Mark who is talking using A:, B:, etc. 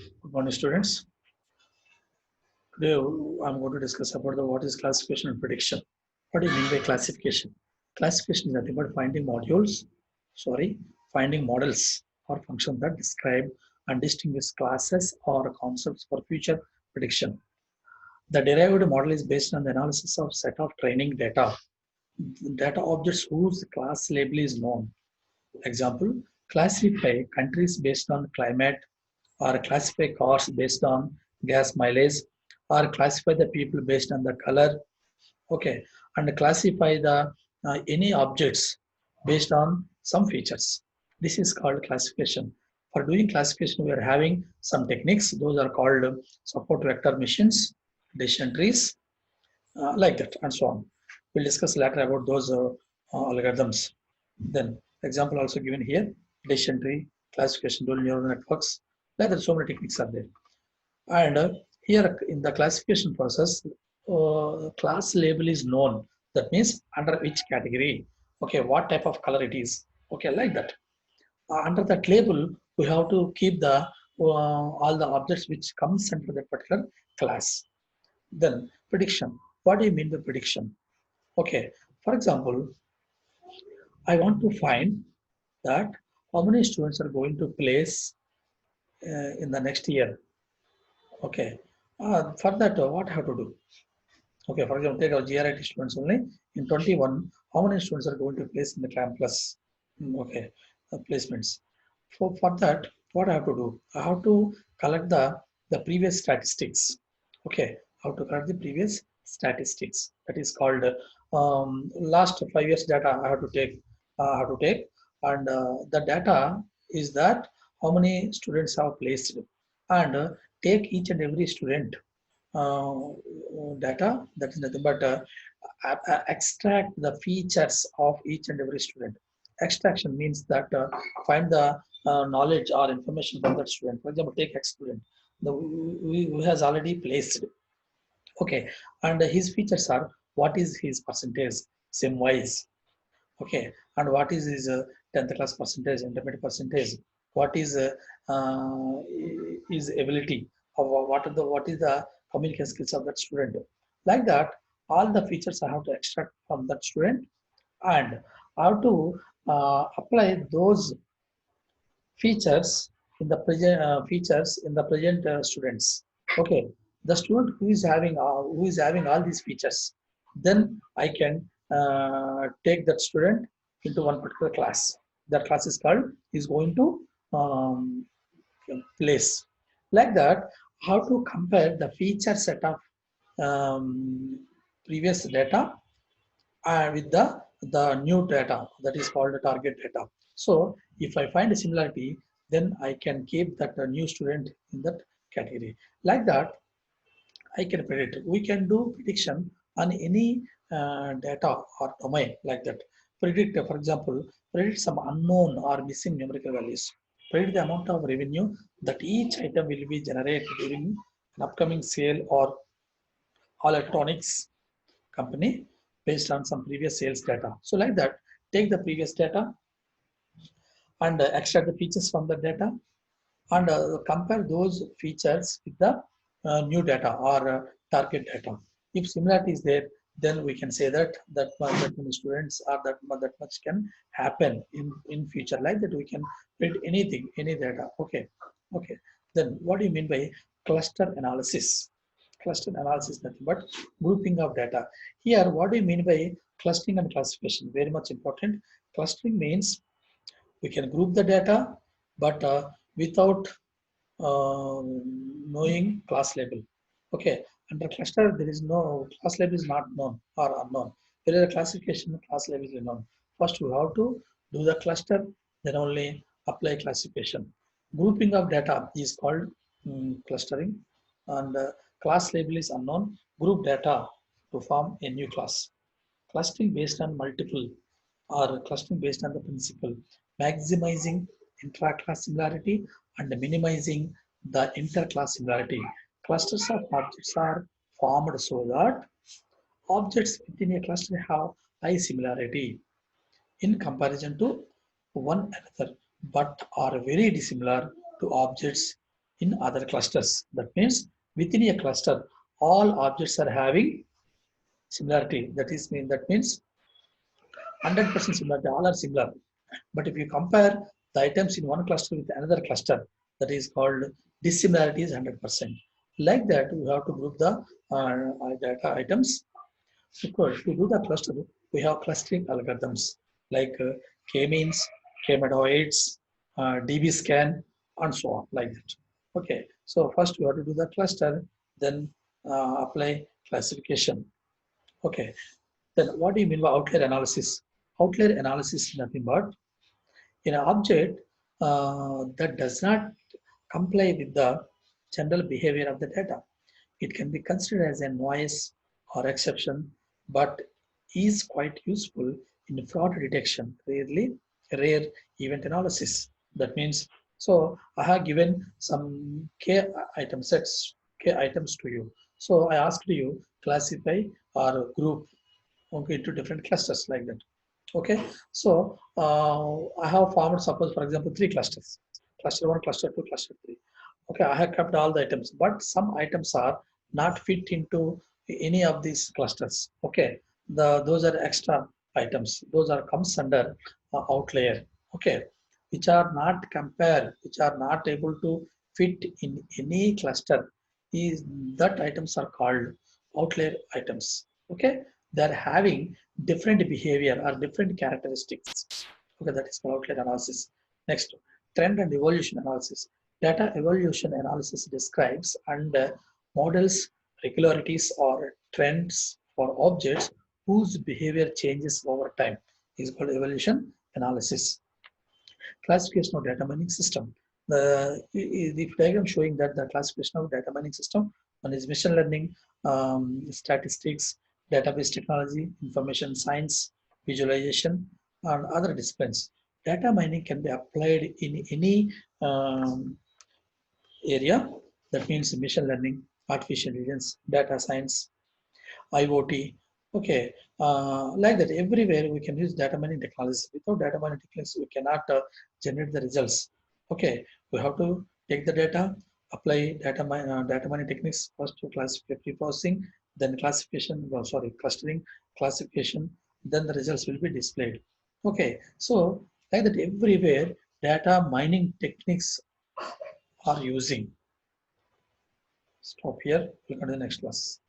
A: Good morning, students. Today I'm going to discuss about the what is classification and prediction. What do you mean by classification? Classification is nothing but finding models or functions that describe and distinguish classes or concepts for future prediction. The derived model is based on the analysis of set of training data objects whose class label is known. Example, classify countries based on climate, or classify cars based on gas mileage, or classify the people based on the color. Okay, and classify the any objects based on some features. This is called classification. For doing classification, we are having some techniques. Those are called support vector machines, decision trees, like that, and so on. We'll discuss later about those algorithms. Then, example also given here: decision tree, classification tool, neural networks. Like that, so many techniques are there. And here in the classification process, class label is known. That means under which category, okay, what type of color it is, okay, like that. Under that label, we have to keep the all the objects which comes under that particular class. Then prediction. What do you mean by prediction? Okay, for example, I want to find that how many students are going to place in the next year. Okay, for that, what I have to do? Okay, for example, take our GRIT students only. In 21, how many students are going to place in the campus? Okay, placements. For that, what I have to do? I have to collect the previous statistics. Okay, how to collect the previous statistics. That is called last 5 years data. I have to take. And the data is that how many students have placed, and take each and every student uh, data. That is nothing but extract the features of each and every student. Extraction means that find the knowledge or information from that student. For example, take X student, who has already placed. Okay, and his features are what is his percentage, same wise. Okay, and what is his 10th class percentage, intermediate percentage? What is his ability? Or what is the communication skills of that student? Like that, all the features I have to extract from that student, and I have to apply those features in the present students. Okay, the student who is having all these features, then I can take that student into one particular class. That class is going to place. Like that, how to compare the feature set of previous data with the new data, that is called the target data. So if I find a similarity, then I can keep that new student in that category. Like that, I can predict. We can do prediction on any data or domain, like that. Predict, for example, predict some unknown or missing numerical values. Predict the amount of revenue that each item will be generated during an upcoming sale or electronics company based on some previous sales data. So like that, take the previous data and extract the features from the data, and compare those features with the new data or target data. If similarity is there, then we can say that many students or that much can happen in future. Like that, we can build anything, any data. Okay, okay. Then what do you mean by cluster analysis? Cluster analysis is nothing but grouping of data. Here, what do you mean by clustering and classification? Very much important. Clustering means we can group the data, but without knowing class label. Okay, under cluster, there is no class label is not known or unknown. There is a classification, class label is known. First, we have to do the cluster, then only apply classification. Grouping of data is called clustering, and class label is unknown. Group data to form a new class. Clustering based on multiple, or clustering based on the principle, maximizing intra-class similarity and minimizing the inter-class similarity. Clusters of objects are formed so that objects within a cluster have high similarity in comparison to one another, but are very dissimilar to objects in other clusters. That means within a cluster, all objects are having similarity. That means 100% similarity. All are similar. But if you compare the items in one cluster with another cluster, that is called dissimilarity is 100%. Like that, we have to group the data items. Because to do the cluster, we have clustering algorithms like k-means, k-medoids, db-scan, and so on, like that. Okay, so first we have to do the cluster, then apply classification. Okay, then what do you mean by outlier analysis? Outlier analysis is nothing but in an object that does not comply with the general behavior of the data. It can be considered as a noise or exception, but is quite useful in fraud detection, rare event analysis. That means, so I have given some K item sets, K items to you. So I asked you classify or group, okay, into different clusters like that. Okay, so I have formed, suppose for example, three clusters: cluster one, cluster two, cluster three. Okay, I have kept all the items, but some items are not fit into any of these clusters. Okay, those are extra items. Those are comes under outlier. Okay, which are not compared, which are not able to fit in any cluster. Is that items are called outlier items. Okay, they're having different behavior or different characteristics. Okay, that is called outlier analysis. Next, trend and evolution analysis. Data evolution analysis describes and models regularities or trends for objects whose behavior changes over time. Is called evolution analysis. Classification of data mining system. The diagram showing that the classification of data mining system, one is machine learning, statistics, database technology, information science, visualization, and other disciplines. Data mining can be applied in any area. That means machine learning, artificial intelligence, data science, IoT. Okay, like that, everywhere we can use data mining technologies. Without data mining techniques, we cannot generate the results. Okay, we have to take the data, apply data mining techniques first to classify pre-processing, then classification, well, sorry, clustering, classification, then the results will be displayed. Okay, so like that, everywhere data mining techniques are using. Stop here. We'll go to the next class.